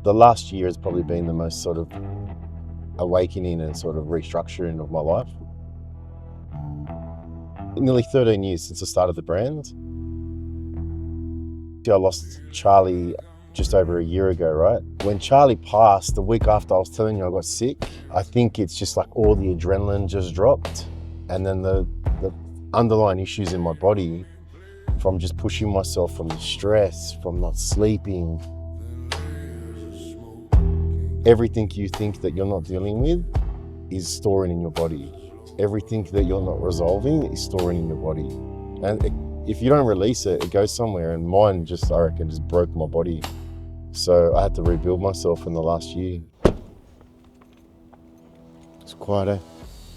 The last year has probably been the most sort of awakening and sort of restructuring of my life. Nearly 13 years since I started the brand. I lost Charlie just over a year ago, right? When Charlie passed, the week after I was telling you I got sick, I think it's just like all the adrenaline just dropped. And then the underlying issues in my body from just pushing myself, from the stress, from not sleeping, everything you think that you're not dealing with is storing in your body. Everything that you're not resolving is storing in your body. And if you don't release it, it goes somewhere, and mine just, I reckon, just broke my body. So I had to rebuild myself in the last year. It's quite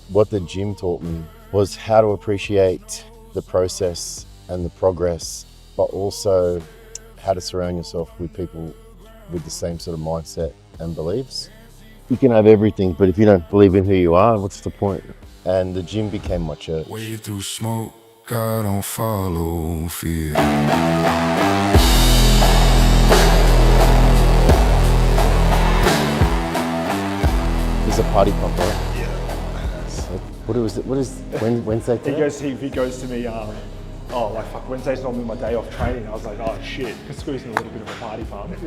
what the gym taught me was how to appreciate the process and the progress, but also how to surround yourself with people with the same sort of mindset and beliefs. You can have everything, but if you don't believe in who you are, what's the point? And the gym became my church. Wade through smoke, God don't follow fear. He's a party pump, right? Yeah. So what is Wednesday today? He goes to me, oh, like, fuck, Wednesday's normally my day off training. I was like, oh shit, could squeeze in a little bit of a party pump.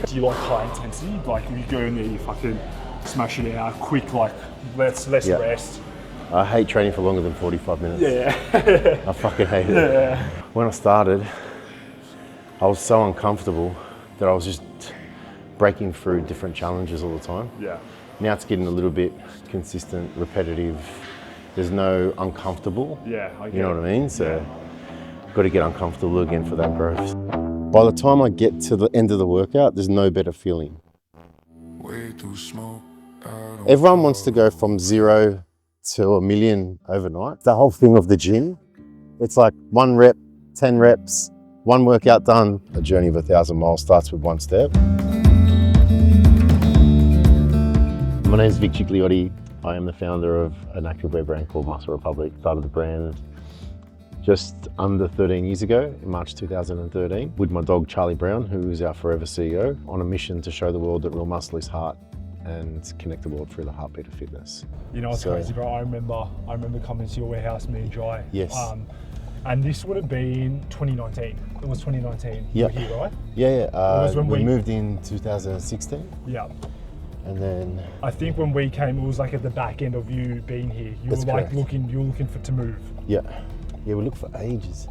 Do you like high intensity? Like, you go in there, you fucking smash it out, quick, like, less rest. I hate training for longer than 45 minutes. Yeah. I fucking hate it. Yeah. When I started, I was so uncomfortable that I was just breaking through different challenges all the time. Yeah. Now it's getting a little bit consistent, repetitive. There's no uncomfortable. Yeah, I get You know what I mean? So, yeah. got to get uncomfortable again for that growth. By the time I get to the end of the workout, there's no better feeling. Wade through smoke, God don't Everyone wants to go from 0 to 1,000,000 overnight. The whole thing of the gym, it's like 1 rep, 10 reps, 1 workout done. A journey of 1,000 miles starts with 1 step. My name is Vic Gigliotti. I am the founder of an activewear brand called Muscle Republic. Started the brand just under 13 years ago, in March 2013, with my dog Charlie Brown, who is our forever CEO, on a mission to show the world that real muscle is heart and connect the world through the heartbeat of fitness. You know what's crazy, bro? I remember coming to your warehouse, me and Jai. Yes. And this would have been 2019. It was 2019. Yep. You were here, right? Yeah. when we we- moved in 2016, Yeah. and then I think when we came, it was like at the back end of you being here. You That's were like correct. you were looking to move. we looked for ages.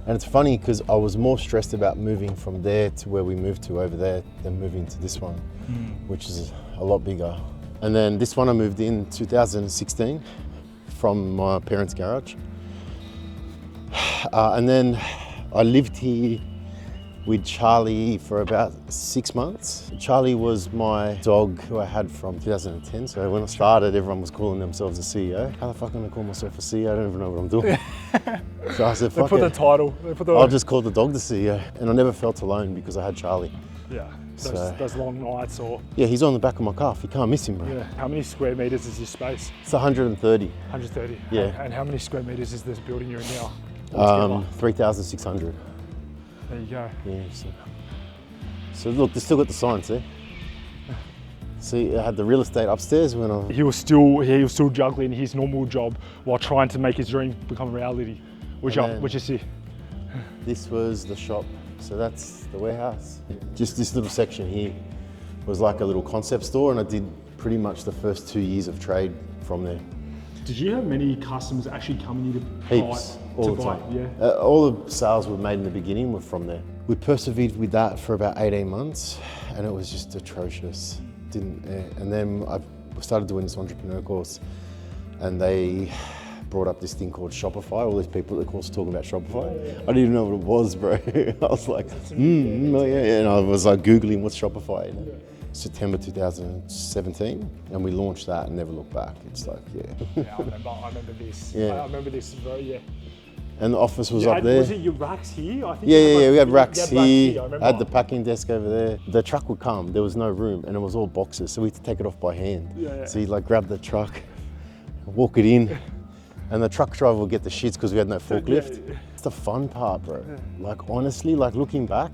And it's funny because I was more stressed about moving from there to where we moved to over there than moving to this one, which is a lot bigger. And then this one I moved in 2016 from my parents' garage. And then I lived here with Charlie for about 6 months. Charlie was my dog who I had from 2010. So when I started, everyone was calling themselves a CEO. How the fuck am I call myself a CEO? I don't even know what I'm doing. So I said, They fuck put it. the title. I'll just call the dog the CEO. And I never felt alone because I had Charlie. Yeah. So- Those long nights or Yeah, he's on the back of my car. You can't miss him, bro. yeah. How many square meters is this space? It's 130. 130. Yeah. And how many square meters is this building you're in now? Altogether? 3,600. There you go. Yeah. So look, they still got the sign, see? See, I had the real estate upstairs when I... He was still juggling his normal job while trying to make his dream become a reality, which is it. This was the shop, so that's the warehouse. Just this little section here was like a little concept store, and I did pretty much the first 2 years of trade from there. Did you have many customers actually coming in to Heaps, all the buy? time. Yeah. All the sales we made in the beginning were from there. We persevered with that for about 18 months, and it was just atrocious. And then I started doing this entrepreneur course, and they brought up this thing called Shopify. All these people at the course talking about Shopify. I didn't even know what it was, bro. I was like, oh yeah. And I was like Googling what's Shopify. You know? September 2017, and we launched that and never looked back. It's like, Yeah, I remember this. Yeah. I remember this, bro. Yeah. And the office was up there. Was it your racks here? I think. Yeah, we had you racks here. I remember. I had the packing desk over there. The truck would come, there was no room, and it was all boxes, so we had to take it off by hand. Yeah. So you'd like grab the truck, walk it in, and the truck driver would get the shits because we had no forklift. Yeah. It's the fun part, bro. Like honestly, like looking back,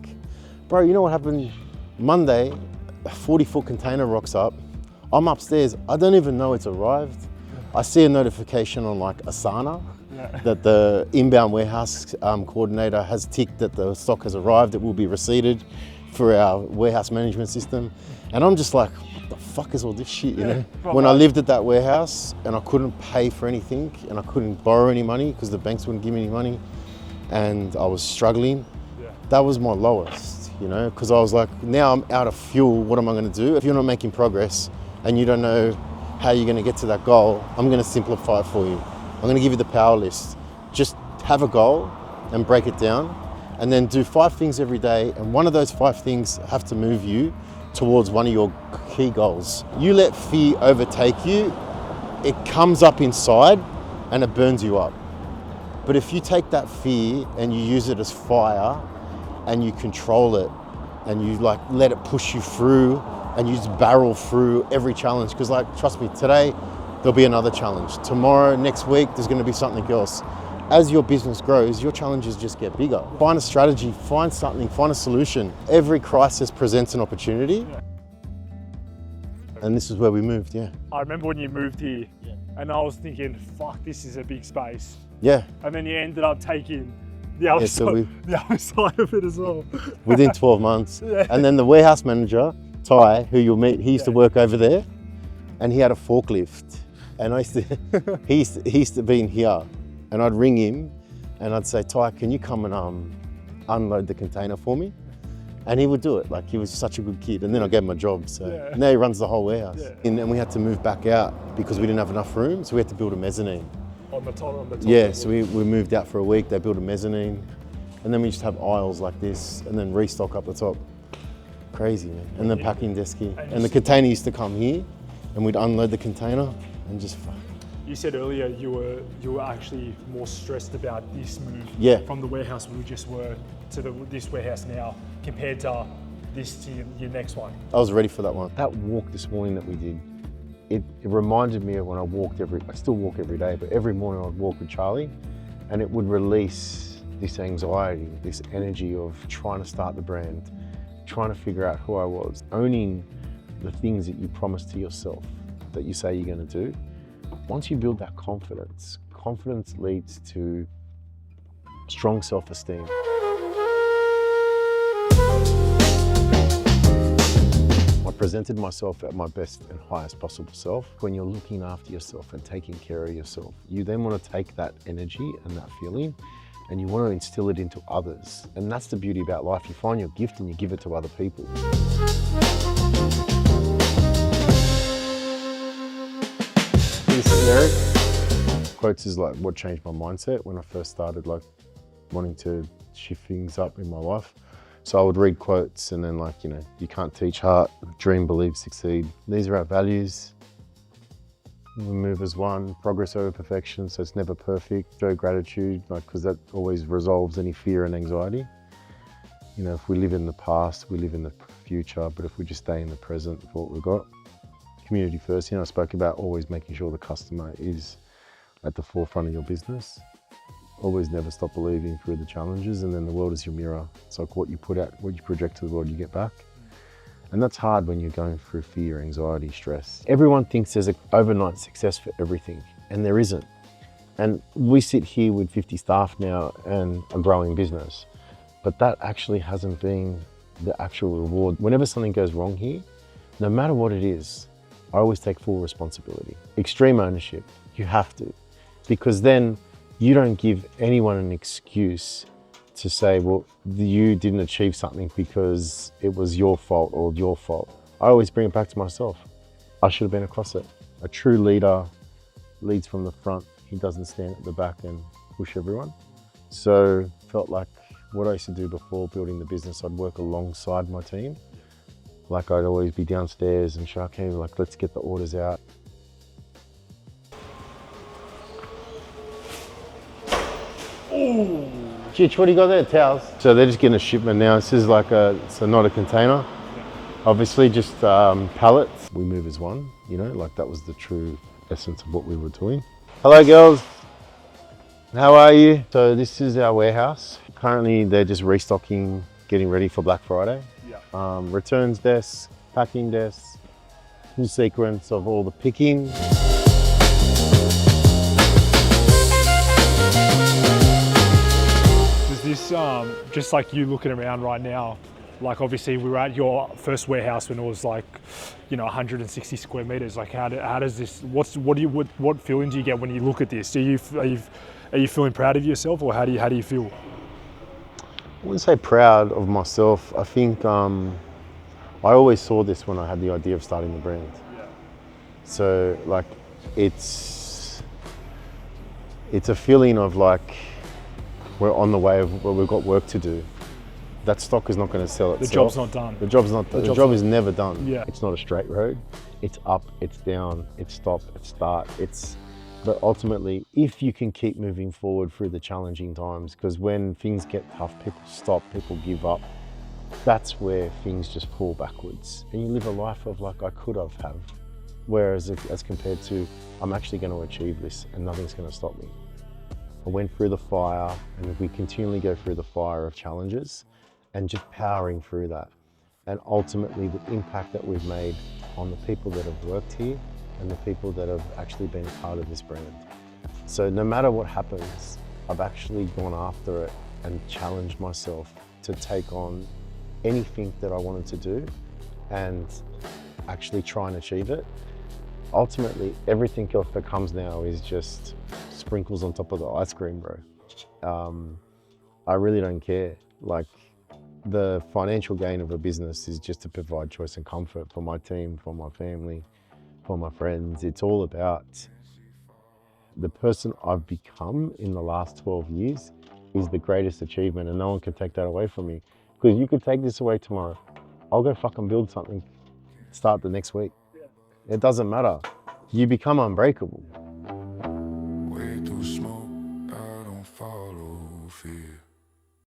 bro, you know what happened? Monday, a 40-foot container rocks up. I'm upstairs, I don't even know it's arrived. I see a notification on like Asana that the inbound warehouse coordinator has ticked that the stock has arrived, it will be receipted for our warehouse management system. And I'm just like, what the fuck is all this shit, you know? When I lived at that warehouse and I couldn't pay for anything and I couldn't borrow any money because the banks wouldn't give me any money and I was struggling, that was my lowest, you know? Because I was like, now I'm out of fuel, what am I gonna do? If you're not making progress and you don't know how you're gonna get to that goal, I'm gonna simplify it for you. I'm gonna give you the power list. Just have a goal and break it down and then do 5 things every day, and one of those 5 things have to move you towards one of your key goals. You let fear overtake you, it comes up inside and it burns you up. But if you take that fear and you use it as fire and you control it and you like let it push you through and you just barrel through every challenge, because like, trust me, today there'll be another challenge. Tomorrow, next week, there's gonna be something else. As your business grows, your challenges just get bigger. Find a strategy, find something, find a solution. Every crisis presents an opportunity. And this is where we moved, yeah. I remember when you moved here and I was thinking, fuck, this is a big space. Yeah. And then you ended up taking the other, the other side of it as well. Within 12 months. And then the warehouse manager, Ty, who you'll meet, he used to work over there and he had a forklift. And I used to, he used to be in here. And I'd ring him and I'd say, Ty, can you come and unload the container for me? And he would do it. Like, he was such a good kid. And then I gave him a job. So now he runs the whole warehouse. And we had to move back out because we didn't have enough room. So we had to build a mezzanine. On the top. Yeah, so we moved out for a week. They built a mezzanine. And then we just have aisles like this and then restock up the top. Crazy, man. And then packing desk here. And the container used to come here and we'd unload the container and just fuck. You said earlier you were actually more stressed about this move from the warehouse we just were to this warehouse now compared to this to your next one. I was ready for that one. That walk this morning that we did, it reminded me of when I walked I still walk every day, but every morning I'd walk with Charlie and it would release this anxiety, this energy of trying to start the brand, trying to figure out who I was, owning the things that you promise to yourself that you say you're going to do. Once you build that confidence, confidence leads to strong self-esteem. I presented myself at my best and highest possible self. When you're looking after yourself and taking care of yourself, you then want to take that energy and that feeling and you want to instill it into others. And that's the beauty about life. You find your gift and you give it to other people. Eric. Quotes is like what changed my mindset when I first started like wanting to shift things up in my life. So I would read quotes and then like, you know, you can't teach heart, dream, believe, succeed. These are our values. We move as one, progress over perfection, so it's never perfect. Show gratitude, like, because that always resolves any fear and anxiety. You know, if we live in the past, we live in the future, but if we just stay in the present for what we've got. Community first, you know, I spoke about always making sure the customer is at the forefront of your business. Always never stop believing through the challenges, and then the world is your mirror. It's like what you put out, what you project to the world, you get back. And that's hard when you're going through fear, anxiety, stress. Everyone thinks there's an overnight success for everything, and there isn't. And we sit here with 50 staff now and a growing business, but that actually hasn't been the actual reward. Whenever something goes wrong here, no matter what it is, I always take full responsibility. Extreme ownership, you have to, because then you don't give anyone an excuse to say, well, you didn't achieve something because it was your fault or your fault. I always bring it back to myself. I should have been across it. A true leader leads from the front. He doesn't stand at the back and push everyone. So felt like what I used to do before building the business, I'd work alongside my team. Like I'd always be downstairs and show, okay, like let's get the orders out. Ooh. Chich, what do you got there? Towels. So they're just getting a shipment now. This is like so not a container. Obviously just pallets. We move as one, you know, like that was the true essence of what we were doing. Hello girls, how are you? So this is our warehouse. Currently they're just restocking, getting ready for Black Friday. Returns desk, packing desk, full sequence of all the picking. Does this, just like you looking around right now, like obviously we were at your first warehouse when it was like, 160 square meters. Like how does this, what feeling do you get when you look at this? Are you feeling proud of yourself, or how do you feel? I wouldn't say proud of myself. I think I always saw this when I had the idea of starting the brand. Yeah. So like it's a feeling of like we're on the way of where we've got work to do. That stock is not going to sell itself. The job's not done. The job's not. The job is never done. Yeah. It's not a straight road. It's up, it's down, it's stop, it's start. But ultimately, if you can keep moving forward through the challenging times, because when things get tough, people stop, people give up. That's where things just fall backwards, and you live a life of like I could have. Whereas as compared to I'm actually going to achieve this, and nothing's going to stop me. I went through the fire, and we continually go through the fire of challenges. And just powering through that. And ultimately the impact that we've made on the people that have worked here and the people that have actually been a part of this brand. So no matter what happens, I've actually gone after it and challenged myself to take on anything that I wanted to do and actually try and achieve it. Ultimately, everything else that comes now is just sprinkles on top of the ice cream, bro. I really don't care. Like, the financial gain of a business is just to provide choice and comfort for my team, for my family, for my friends. It's all about the person I've become in the last 12 years is the greatest achievement, and no one can take that away from me. Because you could take this away tomorrow. I'll go fucking build something, start the next week. It doesn't matter. You become unbreakable. Way through smoke, I don't follow fear.